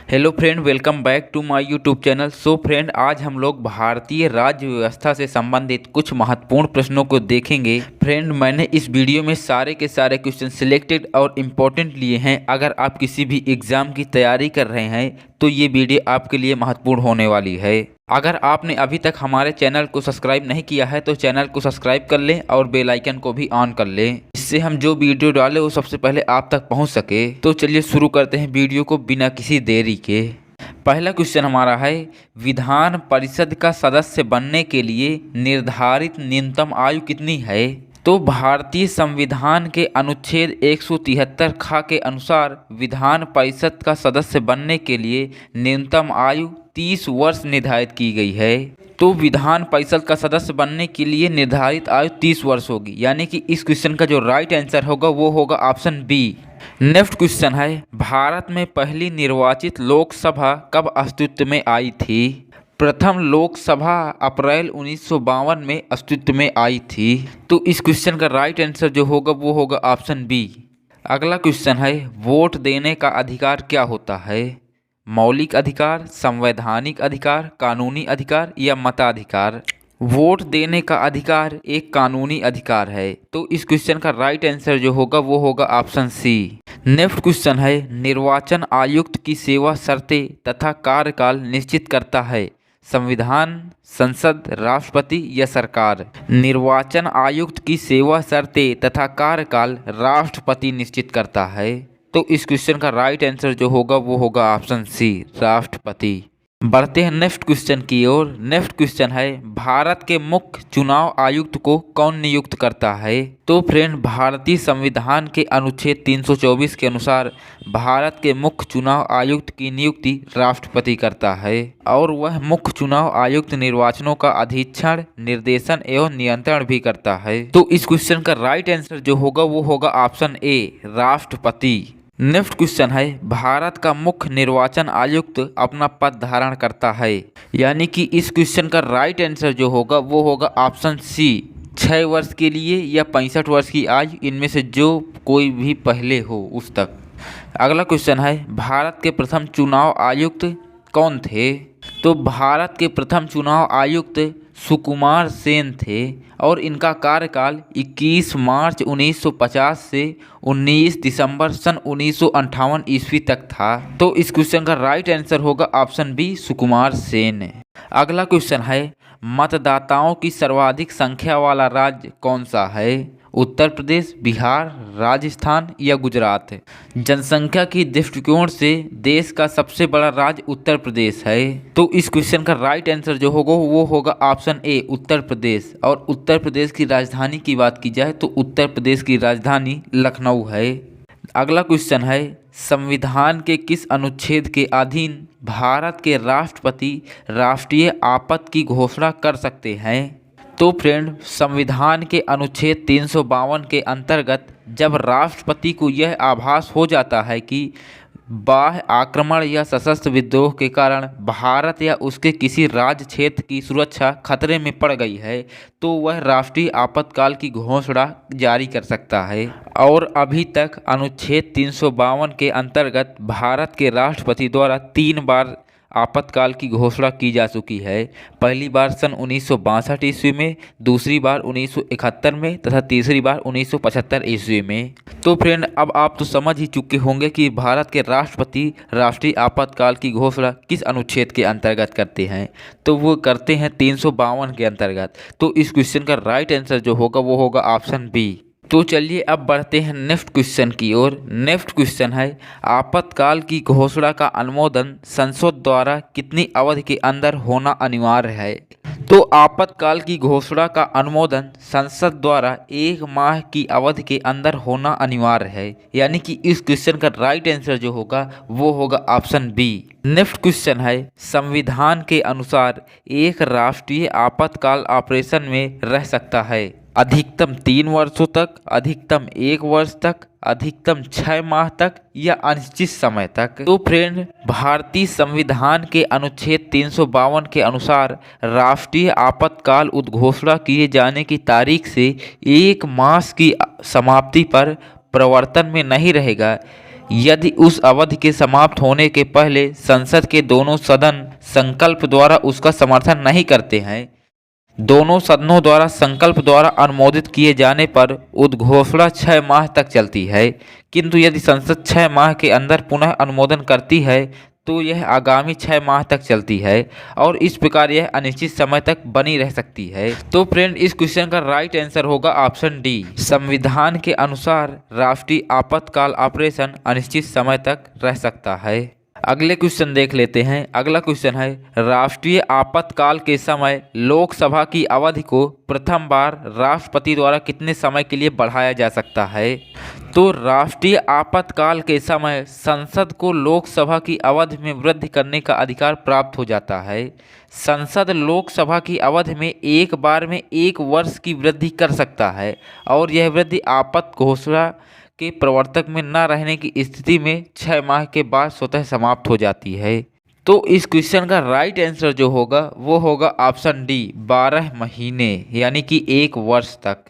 Hello friend, welcome back to my YouTube channel. So friend, आज हम लोग भारतीय राज्य व्यवस्था से संबंधित कुछ महत्वपूर्ण प्रश्नों को देखेंगे। फ्रेंड, मैंने इस वीडियो में सारे के सारे क्वेश्चन सिलेक्टेड और इम्पोर्टेंट लिए हैं। अगर आप किसी भी एग्ज़ाम की तैयारी कर रहे हैं तो ये वीडियो आपके लिए महत्वपूर्ण होने वाली है। अगर आपने अभी तक हमारे चैनल को सब्सक्राइब नहीं किया है तो चैनल को सब्सक्राइब कर लें और बेल आइकन को भी ऑन कर लें, इससे हम जो वीडियो डालें वो सबसे पहले आप तक पहुंच सके। तो चलिए शुरू करते हैं वीडियो को बिना किसी देरी के। पहला क्वेश्चन हमारा है, विधान परिषद का सदस्य बनने के लिए निर्धारित न्यूनतम आयु कितनी है? तो भारतीय संविधान के अनुच्छेद 173 ख के अनुसार विधान परिषद का सदस्य बनने के लिए न्यूनतम आयु 30 वर्ष निर्धारित की गई है। तो विधान परिषद का सदस्य बनने के लिए निर्धारित आयु 30 वर्ष होगी, यानी कि इस क्वेश्चन का जो राइट आंसर होगा वो होगा ऑप्शन बी। नेक्स्ट क्वेश्चन है, भारत में पहली निर्वाचित लोकसभा कब अस्तित्व में आई थी? प्रथम लोकसभा अप्रैल 1952 में अस्तित्व में आई थी। तो इस क्वेश्चन का राइट आंसर जो होगा वो होगा ऑप्शन बी। अगला क्वेश्चन है, वोट देने का अधिकार क्या होता है? मौलिक अधिकार, संवैधानिक अधिकार, कानूनी अधिकार या मताधिकार? वोट देने का अधिकार एक कानूनी अधिकार है। तो इस क्वेश्चन का राइट आंसर जो होगा वो होगा ऑप्शन सी। नेक्स्ट क्वेश्चन है, निर्वाचन आयुक्त की सेवा शर्तें तथा कार्यकाल निश्चित करता है संविधान, संसद, राष्ट्रपति या सरकार? निर्वाचन आयुक्त की सेवा शर्तें तथा कार्यकाल राष्ट्रपति निश्चित करता है। तो इस क्वेश्चन का राइट आंसर जो होगा वो होगा ऑप्शन सी, राष्ट्रपति। बढ़ते हैं नेक्स्ट क्वेश्चन की ओर। नेक्स्ट क्वेश्चन है, भारत के मुख्य चुनाव आयुक्त को कौन नियुक्त करता है? तो फ्रेंड, भारतीय संविधान के अनुच्छेद 324 के अनुसार भारत के मुख्य चुनाव आयुक्त की नियुक्ति राष्ट्रपति करता है और वह मुख्य चुनाव आयुक्त निर्वाचनों का अधीक्षण, निर्देशन एवं नियंत्रण भी करता है। तो इस क्वेश्चन का राइट आंसर जो होगा वो होगा ऑप्शन ए, राष्ट्रपति। नेक्स्ट क्वेश्चन है, भारत का मुख्य निर्वाचन आयुक्त अपना पद धारण करता है, यानी कि इस क्वेश्चन का राइट आंसर जो होगा वो होगा ऑप्शन सी, 6 वर्ष के लिए या 65 वर्ष की आयु, इनमें से जो कोई भी पहले हो उस तक। अगला क्वेश्चन है, भारत के प्रथम चुनाव आयुक्त कौन थे? तो भारत के प्रथम चुनाव आयुक्त सुकुमार सेन थे और इनका कार्यकाल 21 मार्च 1950 से 19 दिसंबर सन 1958 ईस्वी तक था। तो इस क्वेश्चन का राइट आंसर होगा ऑप्शन बी, सुकुमार सेन। अगला क्वेश्चन है, मतदाताओं की सर्वाधिक संख्या वाला राज्य कौन सा है? उत्तर प्रदेश, बिहार, राजस्थान या गुजरात? जनसंख्या की दृष्टिकोण से देश का सबसे बड़ा राज्य उत्तर प्रदेश है। तो इस क्वेश्चन का राइट आंसर जो होगा वो होगा ऑप्शन ए, उत्तर प्रदेश। और उत्तर प्रदेश की राजधानी की बात की जाए तो उत्तर प्रदेश की राजधानी लखनऊ है। अगला क्वेश्चन है, संविधान के किस अनुच्छेद के अधीन भारत के राष्ट्रपति राष्ट्रीय आपात की घोषणा कर सकते हैं? तो फ्रेंड, संविधान के अनुच्छेद 352 के अंतर्गत जब राष्ट्रपति को यह आभास हो जाता है कि बाह्य आक्रमण या सशस्त्र विद्रोह के कारण भारत या उसके किसी राज्य क्षेत्र की सुरक्षा खतरे में पड़ गई है तो वह राष्ट्रीय आपातकाल की घोषणा जारी कर सकता है। और अभी तक अनुच्छेद 352 के अंतर्गत भारत के राष्ट्रपति द्वारा 3 बार आपातकाल की घोषणा की जा चुकी है। पहली बार सन 1962 ईस्वी में, दूसरी बार 1971 में तथा तीसरी बार 1975 ईस्वी में। तो फ्रेंड, अब आप तो समझ ही चुके होंगे कि भारत के राष्ट्रपति राष्ट्रीय आपातकाल की घोषणा किस अनुच्छेद के अंतर्गत करते हैं। तो वो करते हैं 352 के अंतर्गत। तो इस क्वेश्चन का राइट आंसर जो होगा वो होगा ऑप्शन बी। तो चलिए अब बढ़ते हैं नेक्स्ट क्वेश्चन की ओर। नेक्स्ट क्वेश्चन है, आपातकाल की घोषणा का अनुमोदन संसद द्वारा कितनी अवधि के अंदर होना अनिवार्य है? तो आपातकाल की घोषणा का अनुमोदन संसद द्वारा 1 माह की अवधि के अंदर होना अनिवार्य है, यानी कि इस क्वेश्चन का राइट आंसर जो होगा वो होगा ऑप्शन बी। नेक्स्ट क्वेश्चन है, संविधान के अनुसार एक राष्ट्रीय आपातकाल ऑपरेशन में रह सकता है अधिकतम 3 वर्षों तक, अधिकतम 1 वर्ष तक, अधिकतम 6 माह तक या अनिश्चित समय तक? तो फ्रेंड, भारतीय संविधान के अनुच्छेद 352 के अनुसार राष्ट्रीय आपातकाल उद्घोषणा किए जाने की तारीख से 1 मास की समाप्ति पर प्रवर्तन में नहीं रहेगा। यदि उस अवधि के समाप्त होने के पहले संसद के दोनों सदन संकल्प द्वारा उसका समर्थन नहीं करते हैं, दोनों सदनों द्वारा संकल्प द्वारा अनुमोदित किए जाने पर उद्घोषणा 6 माह तक चलती है। किंतु यदि संसद 6 माह के अंदर पुनः अनुमोदन करती है तो यह आगामी 6 माह तक चलती है और इस प्रकार यह अनिश्चित समय तक बनी रह सकती है। तो फ्रेंड, इस क्वेश्चन का राइट आंसर होगा ऑप्शन डी। संविधान के अनुसार राष्ट्रीय आपातकाल ऑपरेशन अनिश्चित समय तक रह सकता है। अगले क्वेश्चन देख लेते हैं। अगला क्वेश्चन है, राष्ट्रीय आपातकाल के समय लोकसभा की अवधि को प्रथम बार राष्ट्रपति द्वारा कितने समय के लिए बढ़ाया जा सकता है? तो राष्ट्रीय आपातकाल के समय संसद को लोकसभा की अवधि में वृद्धि करने का अधिकार प्राप्त हो जाता है। संसद लोकसभा की अवधि में एक बार में 1 वर्ष की वृद्धि कर सकता है और यह वृद्धि आपात घोषणा के प्रवर्तक में न रहने की स्थिति में 6 माह के बाद स्वतः समाप्त हो जाती है। तो इस क्वेश्चन का राइट आंसर जो होगा वो होगा ऑप्शन डी, 12 महीने यानी कि 1 वर्ष तक।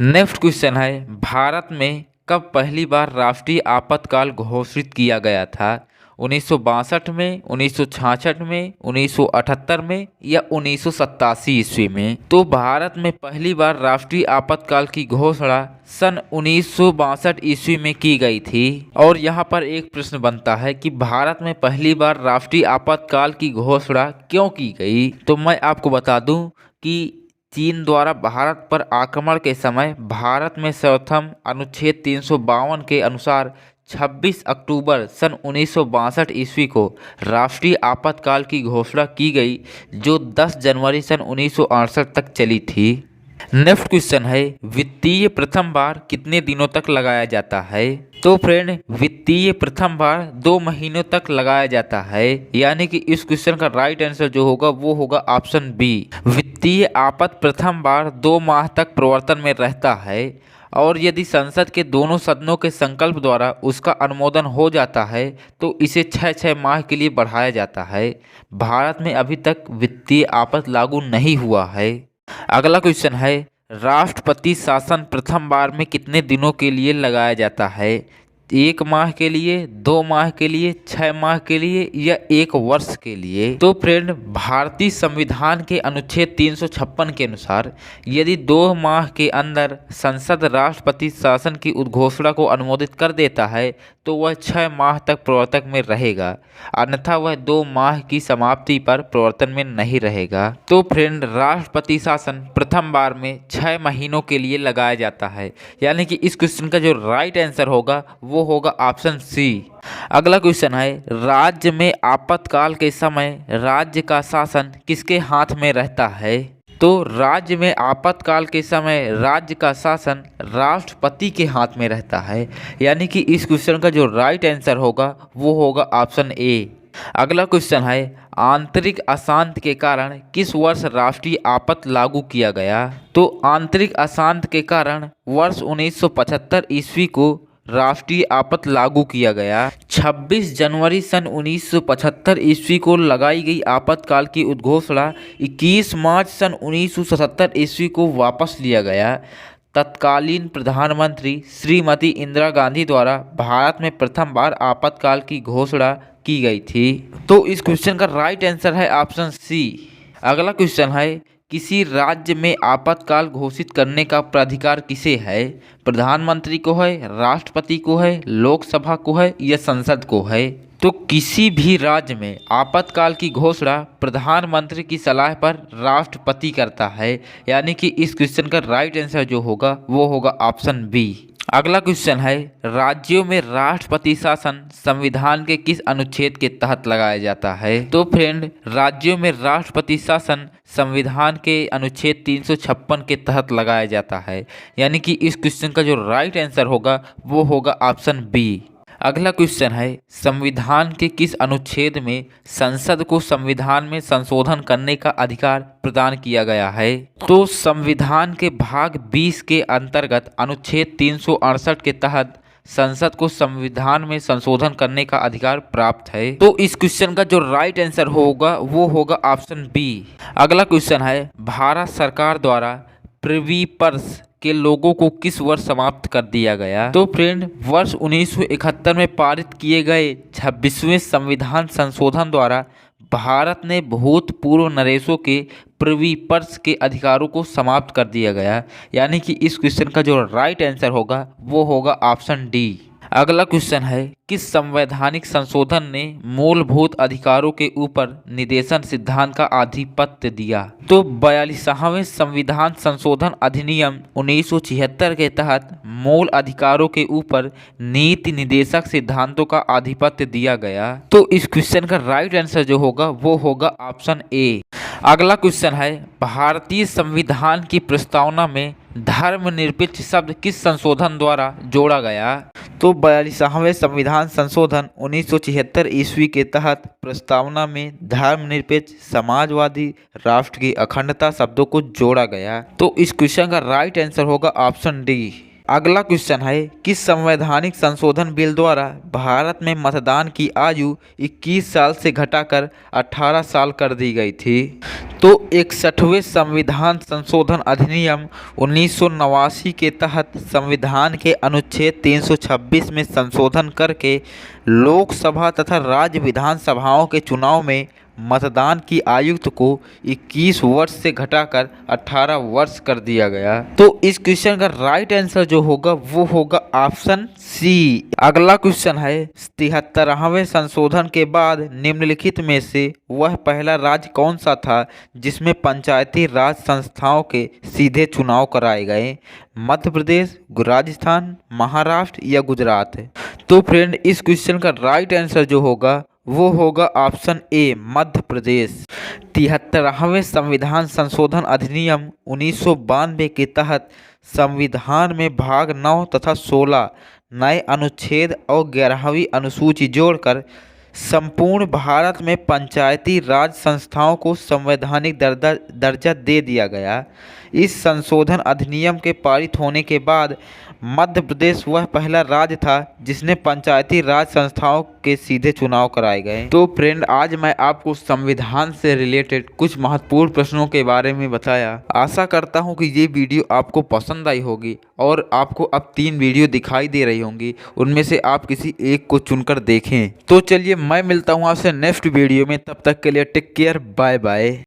नेक्स्ट क्वेश्चन है, भारत में कब पहली बार राष्ट्रीय आपातकाल घोषित किया गया था? 1962 में, 1966 में, 1978 में या 1987 ईस्वी में? तो भारत में पहली बार राष्ट्रीय आपातकाल की घोषणा सन 1962 ईस्वी में की गई थी। और यहाँ पर एक प्रश्न बनता है कि भारत में पहली बार राष्ट्रीय आपातकाल की घोषणा क्यों की गई? तो मैं आपको बता दूं कि चीन द्वारा भारत पर आक्रमण के समय भारत में सर्वप्रथम अनुच्छेद 352 के अनुसार 26 अक्टूबर सन 1962 ईस्वी को राष्ट्रीय आपातकाल की घोषणा की गई, जो 10 जनवरी सन 1968 तक चली थी। नेक्स्ट क्वेश्चन है, वित्तीय प्रथम बार कितने दिनों तक लगाया जाता है? तो फ्रेंड, वित्तीय प्रथम बार 2 महीनों तक लगाया जाता है, यानी कि इस क्वेश्चन का राइट आंसर जो होगा वो होगा ऑप्शन बी। वित्तीय आपात प्रथम बार 2 माह तक प्रवर्तन में रहता है और यदि संसद के दोनों सदनों के संकल्प द्वारा उसका अनुमोदन हो जाता है तो इसे 6 माह के लिए बढ़ाया जाता है। भारत में अभी तक वित्तीय आपात लागू नहीं हुआ है। अगला क्वेश्चन है, राष्ट्रपति शासन प्रथम बार में कितने दिनों के लिए लगाया जाता है? 1 माह के लिए, 2 माह के लिए, 6 माह के लिए या 1 वर्ष के लिए? तो फ्रेंड, भारतीय संविधान के अनुच्छेद 356 के अनुसार यदि 2 माह के अंदर संसद राष्ट्रपति शासन की उद्घोषणा को अनुमोदित कर देता है तो वह 6 माह तक प्रवर्तक में रहेगा, अन्यथा वह 2 माह की समाप्ति पर प्रवर्तन में नहीं रहेगा। तो फ्रेंड, राष्ट्रपति शासन प्रथम बार में 6 महीनों के लिए लगाया जाता है, यानी कि इस क्वेश्चन का जो राइट आंसर होगा वो होगा ऑप्शन सी। अगला क्वेश्चन है, राज्य में आपातकाल के समय राज्य का शासन किसके हाथ में रहता है? तो राज्य में आपातकाल के समय राज्य का शासन राष्ट्रपति के हाथ में रहता है, यानी कि इस क्वेश्चन का जो राइट आंसर होगा वो होगा ऑप्शन ए। अगला क्वेश्चन है, आंतरिक अशांति के कारण किस वर्ष राष्ट्रीय आपात लागू किया गया? तो आंतरिक अशांति के कारण वर्ष 1975 ईस्वी को राष्ट्रीय आपात लागू किया गया। 26 जनवरी सन 1975 ईस्वी को लगाई गई आपातकाल की उद्घोषणा 21 मार्च सन 1977 ईस्वी को वापस लिया गया। तत्कालीन प्रधानमंत्री श्रीमती इंदिरा गांधी द्वारा भारत में प्रथम बार आपातकाल की घोषणा की गई थी। तो इस क्वेश्चन का राइट आंसर है ऑप्शन सी। अगला क्वेश्चन है, किसी राज्य में आपातकाल घोषित करने का प्राधिकार किसे है? प्रधानमंत्री को है, राष्ट्रपति को है, लोकसभा को है या संसद को है? तो किसी भी राज्य में आपातकाल की घोषणा प्रधानमंत्री की सलाह पर राष्ट्रपति करता है, यानी कि इस क्वेश्चन का राइट आंसर जो होगा वो होगा ऑप्शन बी। अगला क्वेश्चन है, राज्यों में राष्ट्रपति शासन संविधान के किस अनुच्छेद के तहत लगाया जाता है? तो फ्रेंड, राज्यों में राष्ट्रपति शासन संविधान के अनुच्छेद 356 के तहत लगाया जाता है, यानी कि इस क्वेश्चन का जो राइट आंसर होगा वो होगा ऑप्शन बी। अगला क्वेश्चन है, संविधान के किस अनुच्छेद में संसद को संविधान में संशोधन करने का अधिकार प्रदान किया गया है? तो संविधान के भाग 20 के अंतर्गत अनुच्छेद 368 के तहत संसद को संविधान में संशोधन करने का अधिकार प्राप्त है। तो इस क्वेश्चन का जो राइट आंसर होगा वो होगा ऑप्शन बी। अगला क्वेश्चन है, भारत सरकार द्वारा प्रिवी पर्स के लोगों को किस वर्ष समाप्त कर दिया गया? तो फ्रेंड, वर्ष 1971 में पारित किए गए 26वें संविधान संशोधन द्वारा भारत ने भूतपूर्व नरेशों के प्रिवी पर्स के अधिकारों को समाप्त कर दिया गया। यानी कि इस क्वेश्चन का जो राइट आंसर होगा वो होगा ऑप्शन डी। अगला क्वेश्चन है, किस संवैधानिक संशोधन ने मूलभूत अधिकारों के ऊपर निदेशन सिद्धांत का आधिपत्य दिया? तो 42वें संविधान संशोधन अधिनियम 1976 के तहत मूल अधिकारों के ऊपर नीति निदेशक सिद्धांतों का आधिपत्य दिया गया। तो इस क्वेश्चन का राइट आंसर जो होगा वो होगा ऑप्शन ए। अगला क्वेश्चन है, भारतीय संविधान की प्रस्तावना में धर्मनिरपेक्ष शब्द किस संशोधन द्वारा जोड़ा गया? तो 42वें संविधान संशोधन 1976 ईस्वी के तहत प्रस्तावना में धर्मनिरपेक्ष समाजवादी राष्ट्र की अखंडता शब्दों को जोड़ा गया। तो इस क्वेश्चन का राइट आंसर होगा ऑप्शन डी। अगला क्वेश्चन है, किस संवैधानिक संशोधन बिल द्वारा भारत में मतदान की आयु 21 साल से घटाकर 18 साल कर दी गई थी? तो 61वें संविधान संशोधन अधिनियम 1989 के तहत संविधान के अनुच्छेद 326 में संशोधन करके लोकसभा तथा राज्य विधानसभाओं के चुनाव में मतदान की आयु को 21 वर्ष से घटाकर 18 वर्ष कर दिया गया। तो इस क्वेश्चन का राइट आंसर जो होगा वो होगा ऑप्शन सी। अगला क्वेश्चन है, 73वें संशोधन के बाद निम्नलिखित में से वह पहला राज्य कौन सा था जिसमें पंचायती राज संस्थाओं के सीधे चुनाव कराए गए? मध्य प्रदेश, राजस्थान, महाराष्ट्र या गुजरात? तो फ्रेंड, इस क्वेश्चन का राइट आंसर जो होगा वो होगा ऑप्शन ए, मध्य प्रदेश। 73वें संविधान संशोधन अधिनियम 1992 के तहत संविधान में भाग 9 तथा 16 नए अनुच्छेद और 11वीं अनुसूची जोड़कर संपूर्ण भारत में पंचायती राज संस्थाओं को संवैधानिक दर्जा दे दिया गया। इस संशोधन अधिनियम के पारित होने के बाद मध्य प्रदेश वह पहला राज्य था जिसने पंचायती राज संस्थाओं के सीधे चुनाव कराए गए। तो फ्रेंड, आज मैं आपको संविधान से रिलेटेड कुछ महत्वपूर्ण प्रश्नों के बारे में बताया। आशा करता हूं कि ये वीडियो आपको पसंद आई होगी और आपको अब 3 वीडियो दिखाई दे रही होंगी, उनमें से आप किसी एक को चुनकर देखें। तो चलिए, मैं मिलता हूँ आपसे नेक्स्ट वीडियो में। तब तक के लिए टेक केयर, बाय बाय।